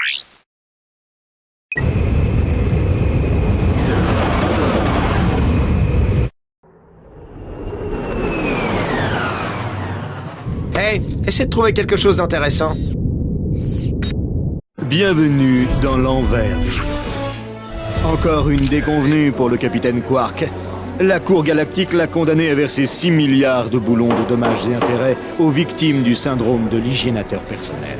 Hey, essaie de trouver quelque chose d'intéressant. Bienvenue dans l'envers. Encore une déconvenue pour le capitaine Quark. La Cour galactique l'a condamné à verser 6 milliards de boulons de dommages et intérêts aux victimes du syndrome de l'hygiénateur personnel.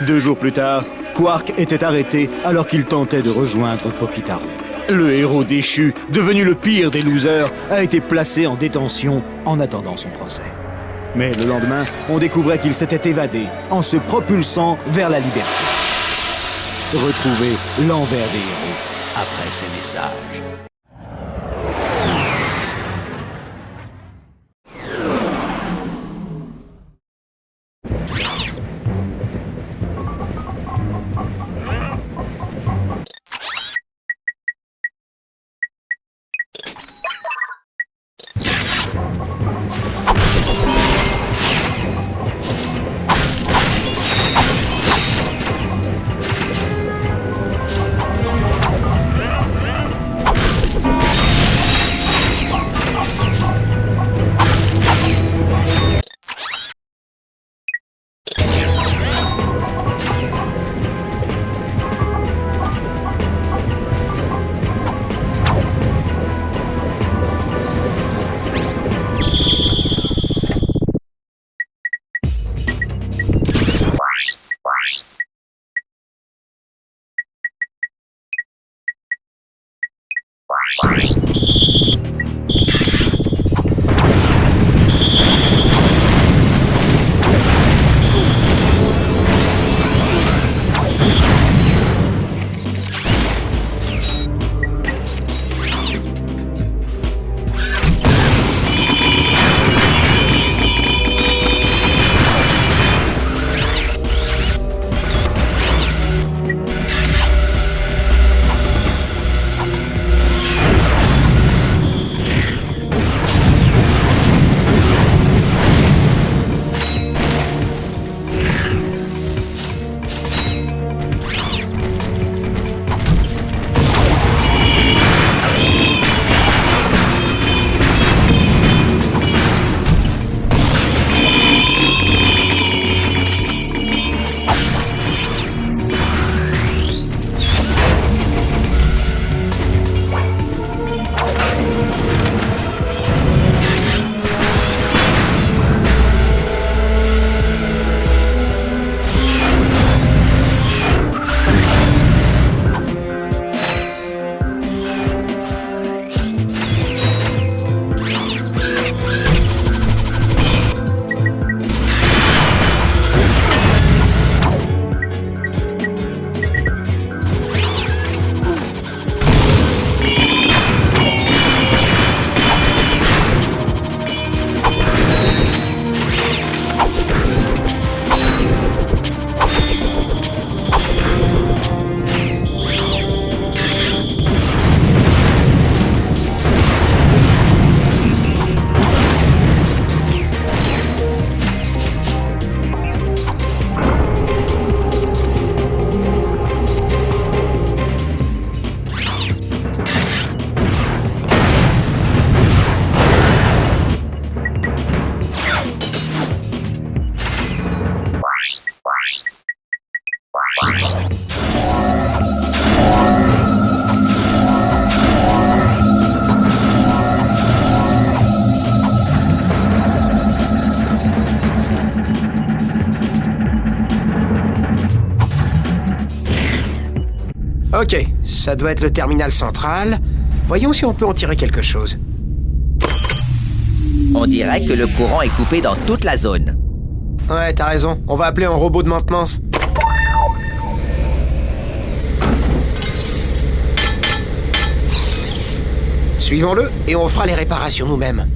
2 jours plus tard, Quark était arrêté alors qu'il tentait de rejoindre Pokitaru. Le héros déchu, devenu le pire des losers, a été placé en détention en attendant son procès. Mais le lendemain, on découvrait qu'il s'était évadé en se propulsant vers la liberté. Retrouvez l'envers des héros après ces messages. Ok, ça doit être le terminal central. Voyons si on peut en tirer quelque chose. On dirait que le courant est coupé dans toute la zone. Ouais, t'as raison. On va appeler un robot de maintenance. Suivons-le et on fera les réparations nous-mêmes.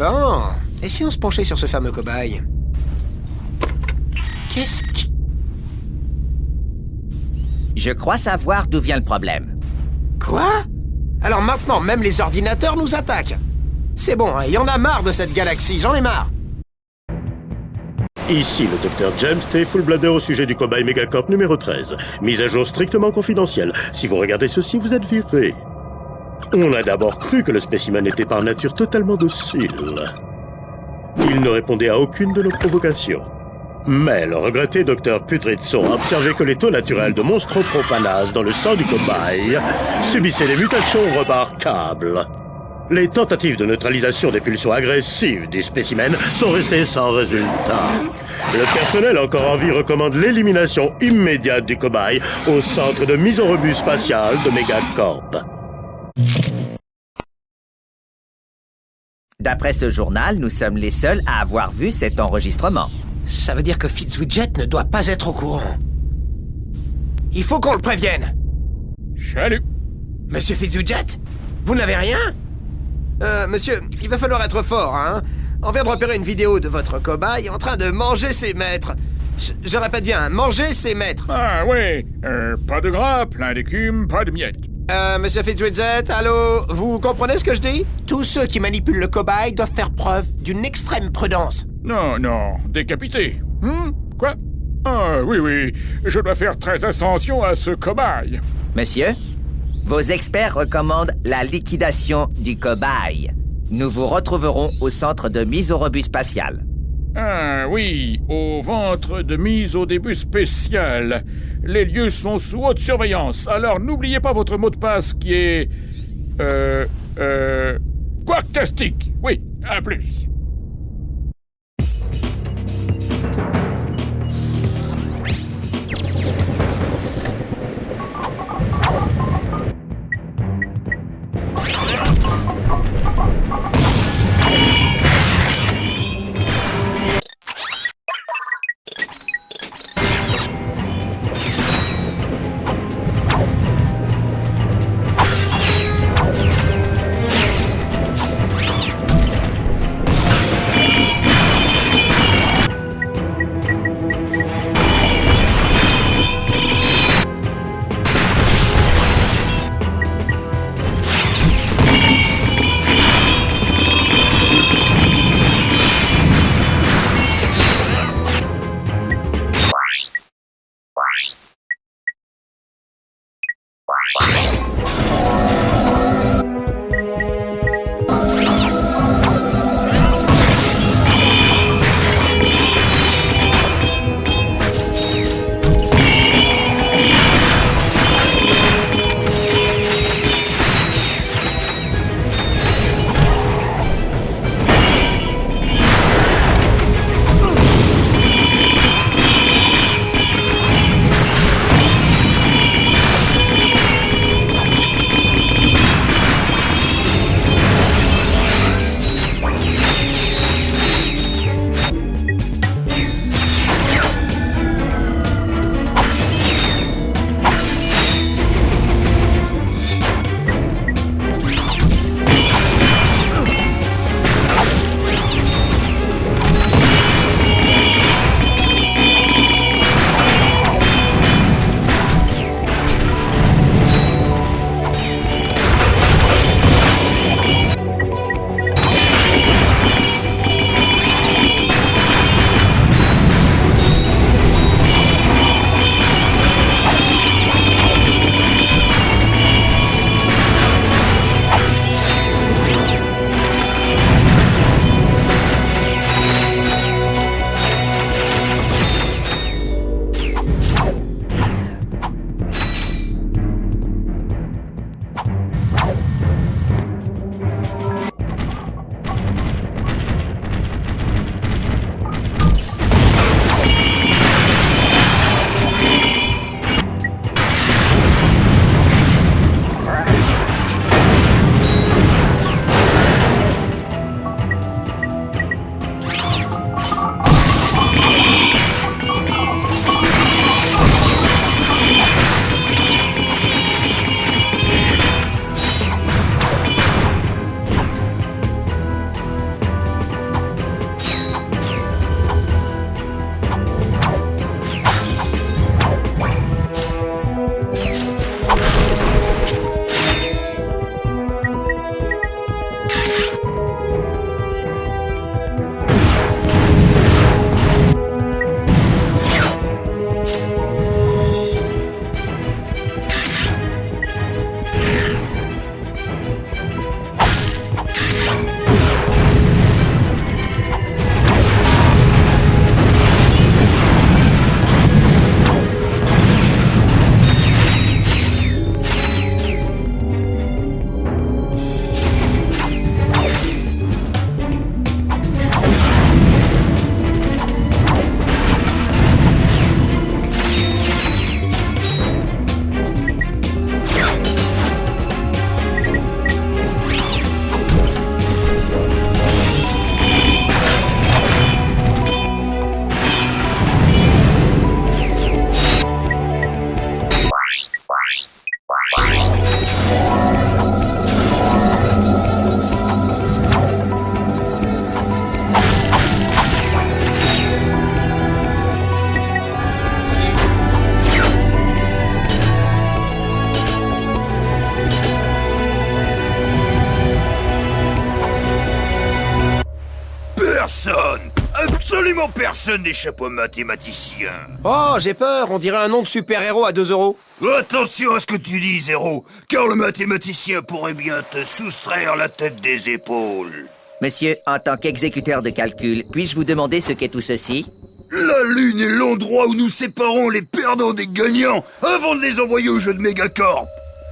Bon, et si on se penchait sur ce fameux cobaye? Qu'est-ce qui... Je crois savoir d'où vient le problème. Quoi? Alors maintenant, même les ordinateurs nous attaquent. C'est bon, hein, y en a marre de cette galaxie, j'en ai marre. Ici le docteur James T. Fullbladder au sujet du cobaye Megacorp numéro 13. Mise à jour strictement confidentielle. Si vous regardez ceci, vous êtes viré. On a d'abord cru que le spécimen était par nature totalement docile. Il ne répondait à aucune de nos provocations. Mais le regretté docteur Putridson a observé que les taux naturels de monstropropanases dans le sang du cobaye subissaient des mutations remarquables. Les tentatives de neutralisation des pulsions agressives du spécimen sont restées sans résultat. Le personnel encore en vie recommande l'élimination immédiate du cobaye au centre de mise au rebut spatial de Megacorp. D'après ce journal, nous sommes les seuls à avoir vu cet enregistrement. Ça veut dire que Fitzwidget ne doit pas être au courant. Il faut qu'on le prévienne. Salut. Monsieur Fitzwidget, vous n'avez rien? Monsieur, il va falloir être fort, hein? On vient de repérer une vidéo de votre cobaye en train de manger ses maîtres. Je répète bien, manger ses maîtres. Ah oui, pas de gras, plein d'écume, pas de miettes. Monsieur Fitzwidget, allô? Vous comprenez ce que je dis? Tous ceux qui manipulent le cobaye doivent faire preuve d'une extrême prudence. Non, décapité. Quoi? Ah oui, je dois faire très attention à ce cobaye. Monsieur, vos experts recommandent la liquidation du cobaye. Nous vous retrouverons au centre de mise au rebut spatial. Ah oui, au ventre de mise au début spécial. Les lieux sont sous haute surveillance, alors n'oubliez pas votre mot de passe qui est... Quacktastic. Oui, à plus. Absolument personne n'échappe aux mathématiciens. Oh, j'ai peur, on dirait un nom de super-héros à 2 euros. Attention à ce que tu dis, Zéro, car le mathématicien pourrait bien te soustraire la tête des épaules. Monsieur, en tant qu'exécuteur de calcul, puis-je vous demander ce qu'est tout ceci? La Lune est l'endroit où nous séparons les perdants des gagnants avant de les envoyer au jeu de Megacorp.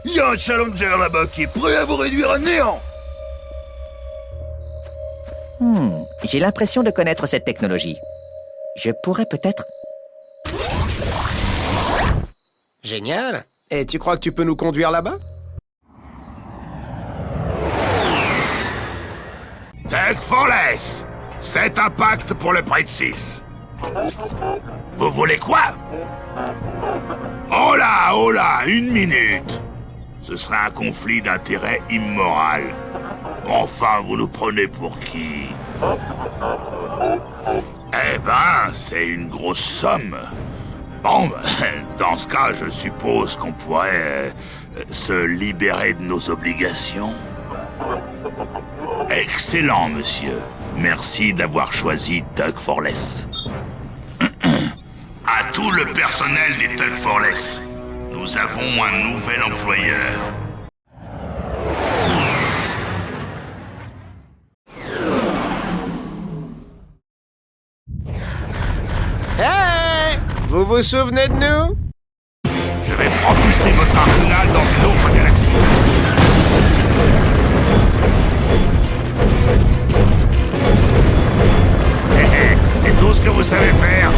Il y a un challenger là-bas qui est prêt à vous réduire à néant. J'ai l'impression de connaître cette technologie. Je pourrais peut-être... Génial. Et tu crois que tu peux nous conduire là-bas? Tech Forless, c'est un pacte pour le prix de 6. Vous voulez quoi? Oh là, 1 minute. Ce serait un conflit d'intérêts immoral. Enfin, vous nous prenez pour qui? Eh ben, c'est une grosse somme. Bon, dans ce cas, je suppose qu'on pourrait se libérer de nos obligations. Excellent, monsieur. Merci d'avoir choisi Tug Forless. À tout le personnel des Tug Forless, nous avons un nouvel employeur. Hey! Vous vous souvenez de nous? Je vais propulser votre arsenal dans une autre galaxie. C'est tout ce que vous savez faire.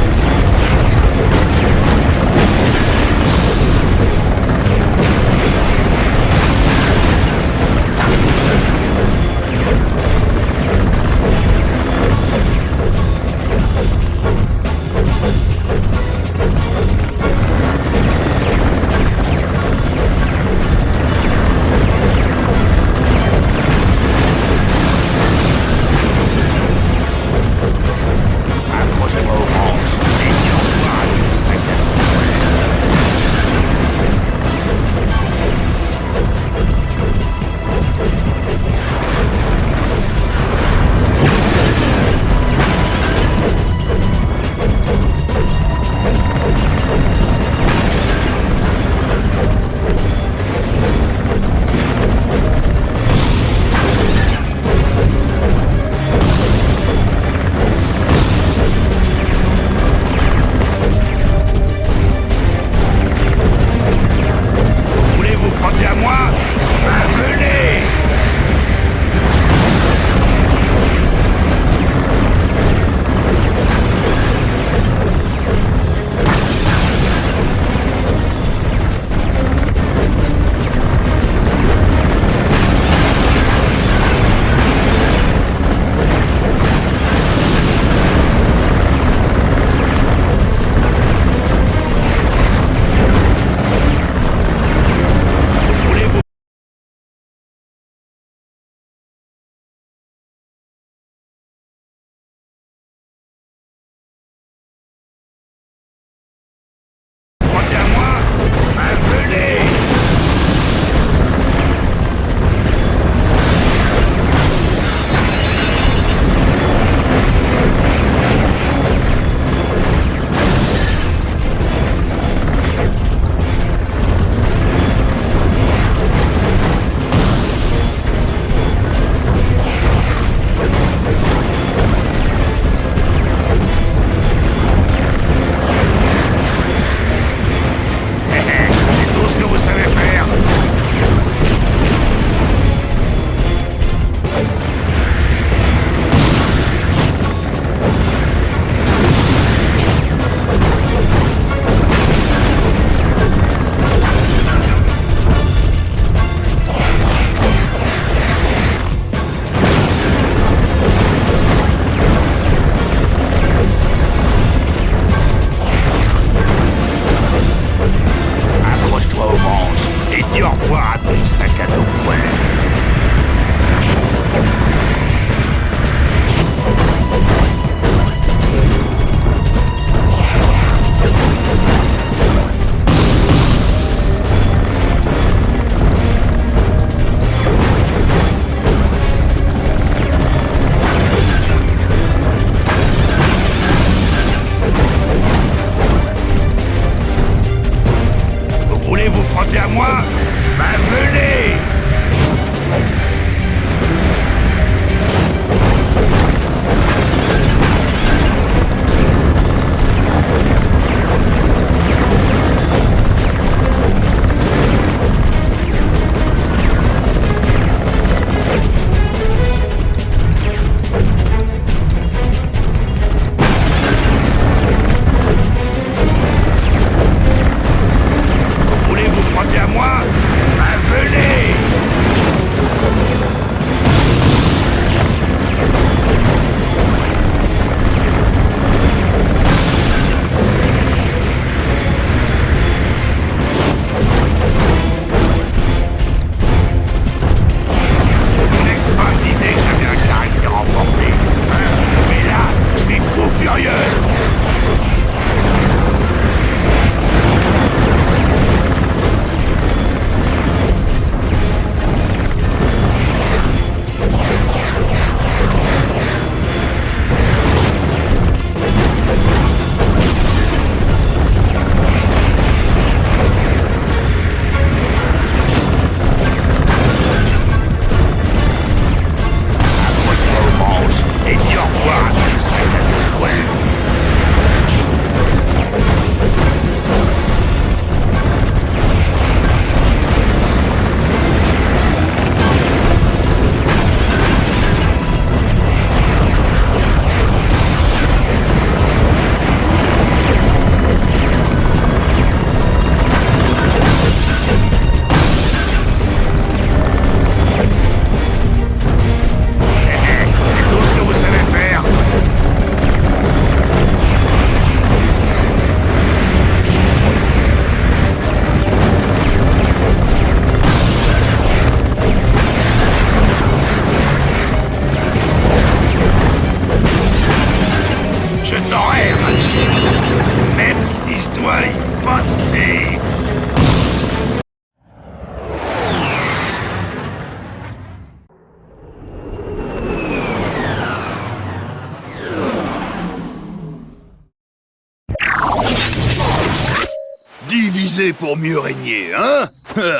sponsorisé pour mieux régner, hein?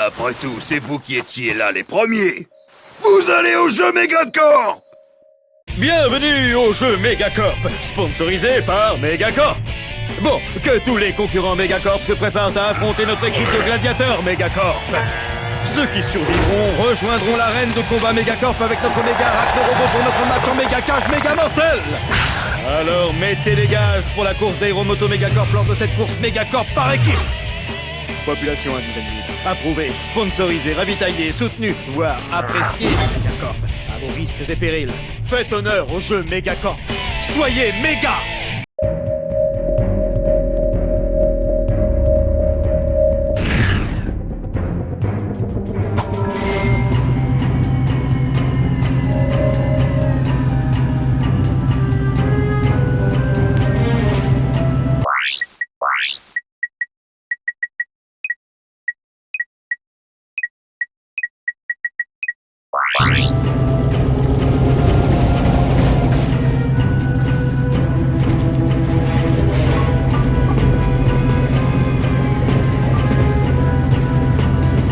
Après tout, c'est vous qui étiez là les premiers. Vous allez au jeu Megacorp! Bienvenue au jeu Megacorp, sponsorisé par Megacorp. Bon, que tous les concurrents Megacorp se préparent à affronter notre équipe de gladiateurs Megacorp. Ceux qui survivront rejoindront l'arène de combat Megacorp avec notre méga arachno-robot pour notre match en méga cage méga mortel. Alors mettez les gaz pour la course d'aéromoto Megacorp lors de cette course Megacorp par équipe. Population individuelle, approuvé, sponsorisé, ravitaillé, soutenu, voire apprécié Megacorp. À vos risques et périls, faites honneur au jeu Megacorp. Soyez méga!